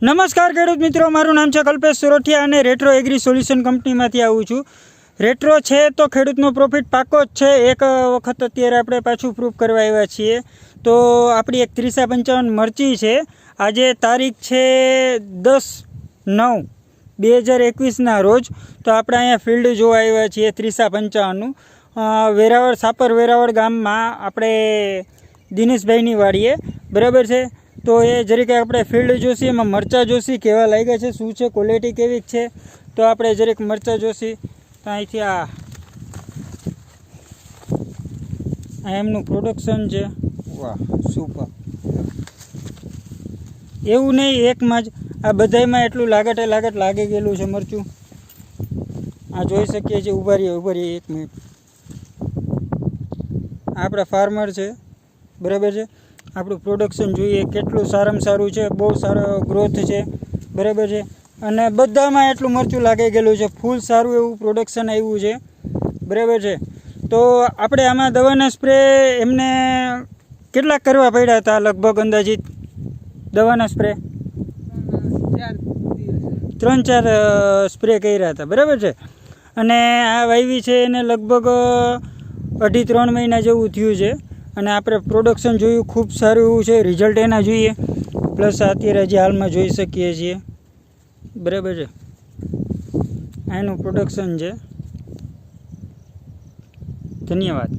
નમસ્કાર ખેડૂત મિત્રો, મારું નામ છે કલ્પેશ સોરઠિયા અને રેટ્રો એગ્રી સોલ્યુશન કંપનીમાંથી આવું છું. રેટ્રો છે તો ખેડૂતનો પ્રોફિટ પાકો જ છે. એક વખત અત્યારે આપણે પાછું પ્રૂફ કરવા આવ્યા છીએ. તો આપણી એક 3055 મરચી છે. આજે તારીખ છે 10/9/2021ના રોજ. તો આપણે અહીંયા ફિલ્ડ જોવા આવ્યા છીએ 3055નું વેરાવળ સાપર વેરાવળ ગામમાં આપણે દિનેશભાઈની વાડીએ. બરાબર છે. તો એ જરીક આપણે ફિલ્ડ જોશી, એમાં મરચાં જોશી કેવા લાગ્યા છે, શું છે, ક્વોલિટી કેવી છે. તો આપણે જરીક મરચાં જોશી. તો અહીંથી આ એમનું પ્રોડક્શન છે. વાહ, સુપર. એવું નહીં એકમાં જ, આ બધામાં એટલું લાગટ લાગી ગયેલું છે મરચું. આ જોઈ શકીએ છીએ. ઉભા રહીએ 1 મિનિટ. આપણા ફાર્મર છે. બરાબર છે. આપણું પ્રોડક્શન જોઈએ કેટલું સારામાં સારું છે. બહુ સારો ગ્રોથ છે. બરાબર છે. અને બધામાં એટલું મરચું લાગી ગયેલું છે. ફૂલ સારું એવું પ્રોડક્શન આવ્યું છે. બરાબર છે. તો આપણે આમાં દવાના સ્પ્રે એમને કેટલાક કરવા પડ્યા હતા લગભગ અંદાજિત? દવાના સ્પ્રે 3-4 સ્પ્રે કર્યા હતા. બરાબર છે. અને આ વાવી છે એને લગભગ 2.5-3 મહિના જેવું થયું છે. અને આપણે પ્રોડક્શન જોયું, ખૂબ સારું એવું છે. રિઝલ્ટ એના જોઈએ. પ્લસ અત્યારે હજી હાલમાં જોઈ શકીએ છીએ. બરાબર છે. એનું પ્રોડક્શન છે. ધન્યવાદ.